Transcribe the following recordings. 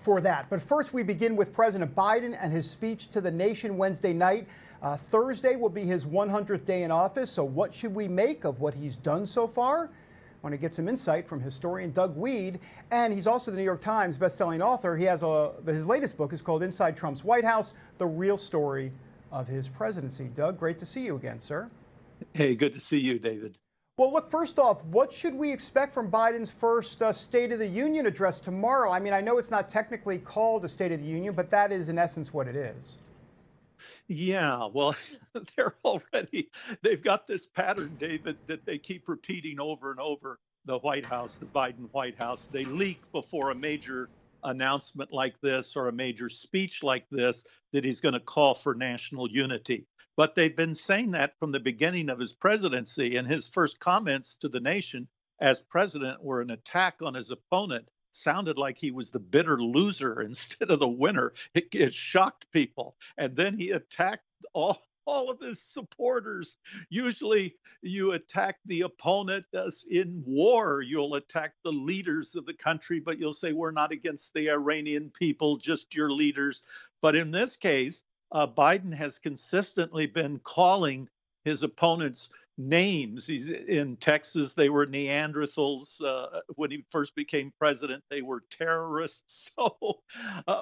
for that. But first, we begin with President Biden and his speech to the nation Wednesday night. Thursday will be his 100th day in office. So what should we make of what he's done so far? I want to get some insight from historian Doug Weed. And he's also the New York Times bestselling author. He has his latest book is called Inside Trump's White House, the real story of his presidency. Doug, great to see you again, sir. Hey, good to see you, David. Well, look, first off, what should we expect from Biden's first State of the Union address tomorrow? I mean, I know it's not technically called a State of the Union, but that is in essence what it is. Yeah, well, they've got this pattern, David, that they keep repeating over and over. The White House, the Biden White House, they leak before a major announcement like this or a major speech like this that he's going to call for national unity. But they've been saying that from the beginning of his presidency, and his first comments to the nation as president were an attack on his opponent. Sounded like he was the bitter loser instead of the winner. It shocked people. And then he attacked all of his supporters. Usually you attack the opponent in war. You'll attack the leaders of the country, but you'll say, we're not against the Iranian people, just your leaders. But in this case, Biden has consistently been calling his opponents names. He's in Texas. They were Neanderthals. When he first became president, they were terrorists. So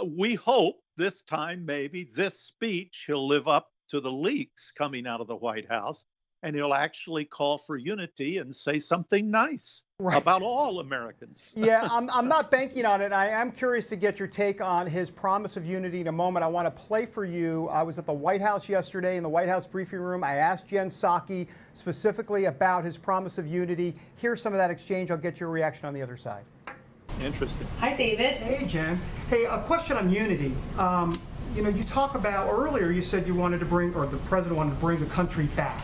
we hope this time, maybe this speech, he'll live up to the leaks coming out of the White House, and he'll actually call for unity and say something nice about all Americans. Yeah, I'm not banking on it. I am curious to get your take on his promise of unity in a moment. I want to play for you. I was at the White House yesterday in the White House briefing room. I asked Jen Psaki specifically about his promise of unity. Here's some of that exchange. I'll get your reaction on the other side. Interesting. Hi, David. Hey, Jen. Hey, a question on unity. You talk about, earlier you said you wanted to bring, or the president wanted to bring the country back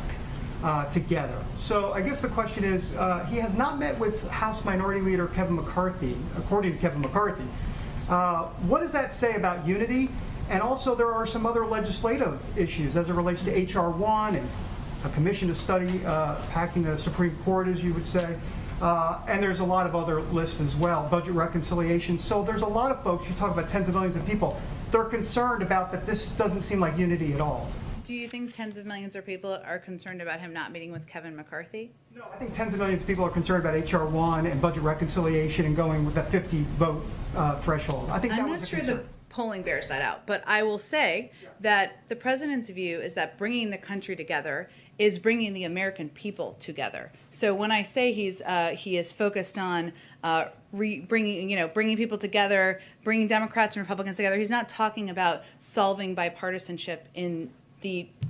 together. So I guess the question is, he has not met with House Minority Leader Kevin McCarthy, according to Kevin McCarthy. What does that say about unity? And also there are some other legislative issues as it relates to H.R. 1 and a commission to study packing the Supreme Court, as you would say. And there's a lot of other lists as well, budget reconciliation. So there's a lot of folks, you talk about tens of millions of people, they're concerned about that this doesn't seem like unity at all. Do you think tens of millions of people are concerned about him not meeting with Kevin McCarthy? No, I think tens of millions of people are concerned about H.R. 1 and budget reconciliation and going with that 50 vote threshold. I think that was a concern. I'm not sure the polling bears that out, but I will say that the president's view is that bringing the country together is bringing the American people together. So when I say he is focused on bringing people together, bringing Democrats and Republicans together, he's not talking about solving bipartisanship in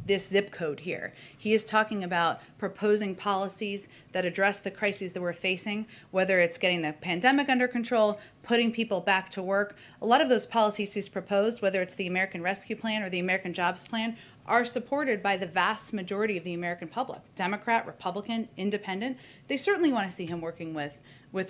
this zip code here. He is talking about proposing policies that address the crises that we're facing, whether it's getting the pandemic under control, putting people back to work. A lot of those policies he's proposed, whether it's the American Rescue Plan or the American Jobs Plan, are supported by the vast majority of the American public. Democrat, Republican, Independent. They certainly want to see him working with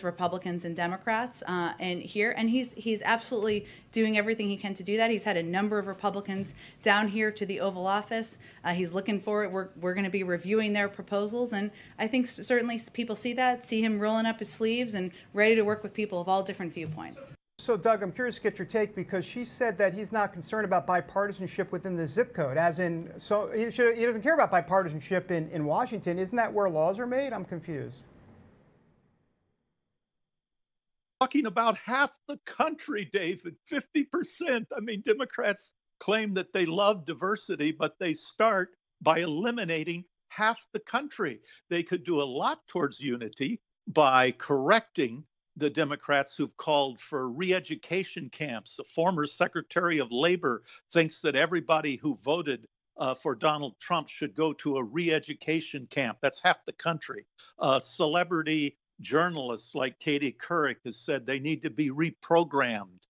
Republicans and Democrats and he's absolutely doing everything he can to do that. He's had a number of Republicans down here to the Oval Office. He's looking for it. We're going to be reviewing their proposals, and I think certainly people see him rolling up his sleeves and ready to work with people of all different viewpoints. So, Doug, I'm curious to get your take, because she said that he's not concerned about bipartisanship within the zip code, as in, so he doesn't care about bipartisanship in Washington. Isn't that where laws are made? I'm confused. Talking about half the country, David, 50%. I mean, Democrats claim that they love diversity, but they start by eliminating half the country. They could do a lot towards unity by correcting the Democrats who've called for re-education camps. A former Secretary of Labor thinks that everybody who voted for Donald Trump should go to a re-education camp. That's half the country. Celebrity journalists like Katie Couric has said they need to be reprogrammed.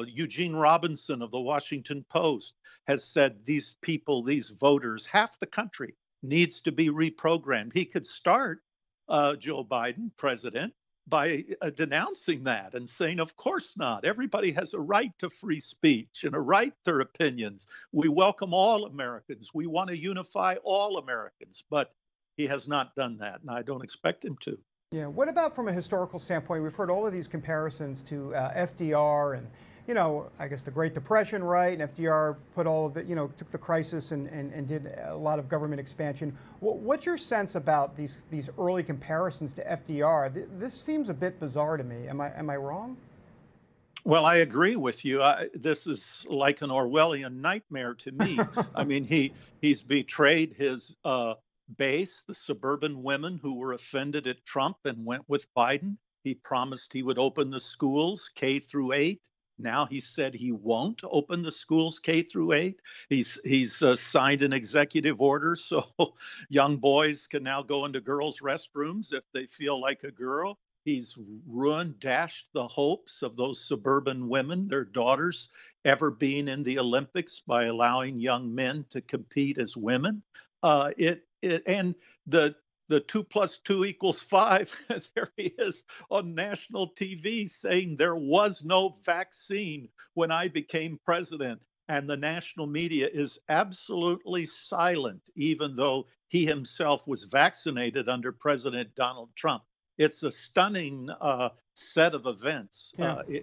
Eugene Robinson of the Washington Post has said these people, these voters, half the country needs to be reprogrammed. He could start, Joe Biden, president, by denouncing that and saying, of course not. Everybody has a right to free speech and a right to their opinions. We welcome all Americans. We want to unify all Americans. But he has not done that, and I don't expect him to. Yeah. What about from a historical standpoint? We've heard all of these comparisons to FDR and you know, I guess the Great Depression, right? And FDR put all of the, you know, took the crisis and did a lot of government expansion. What's your sense about these early comparisons to FDR? This seems a bit bizarre to me. Am I wrong? Well, I agree with you. This is like an Orwellian nightmare to me. I mean, he's betrayed his base, the suburban women who were offended at Trump and went with Biden. He promised he would open the schools K through 8. Now he said he won't open the schools K through 8. He's signed an executive order so young boys can now go into girls' restrooms if they feel like a girl. He's dashed the hopes of those suburban women, their daughters, ever being in the Olympics by allowing young men to compete as women. And the 2 + 2 = 5. There he is on national TV saying there was no vaccine when I became president. And the national media is absolutely silent, even though he himself was vaccinated under President Donald Trump. It's a stunning set of events,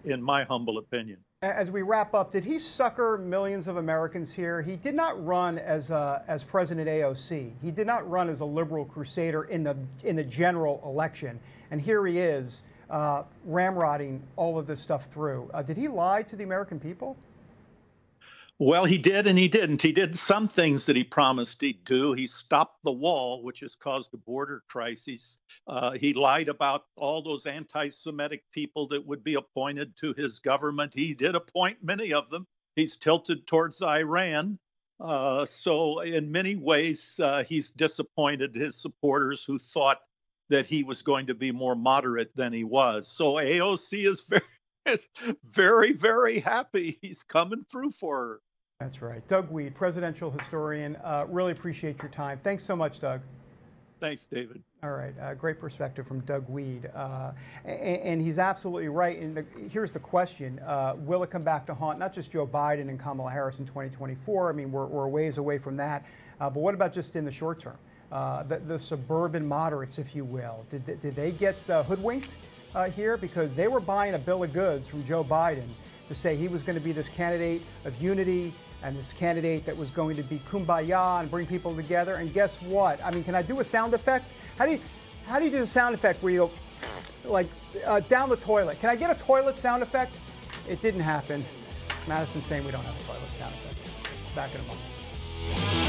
in my humble opinion. As we wrap up, did he sucker millions of Americans here? He did not run as President AOC. He did not run as a liberal crusader in the general election. And here he is ramrodding all of this stuff through. Did he lie to the American people? Well, he did and he didn't. He did some things that he promised he'd do. He stopped the wall, which has caused a border crisis. He lied about all those anti-Semitic people that would be appointed to his government. He did appoint many of them. He's tilted towards Iran. So in many ways, he's disappointed his supporters who thought that he was going to be more moderate than he was. So AOC is very, very happy. He's coming through for her. That's right. Doug Weed, presidential historian. Really appreciate your time. Thanks so much, Doug. Thanks, David. All right. Great perspective from Doug Weed. And he's absolutely right. And here's the question. Will it come back to haunt not just Joe Biden and Kamala Harris in 2024? I mean, we're a ways away from that. But what about just in the short term? The suburban moderates, if you will. Did they get hoodwinked here? Because they were buying a bill of goods from Joe Biden to say he was going to be this candidate of unity and this candidate that was going to be kumbaya and bring people together. And guess what? I mean, can I do a sound effect? How do you do a sound effect where you go like down the toilet? Can I get a toilet sound effect? It didn't happen. Madison's saying we don't have a toilet sound effect. Back in a moment.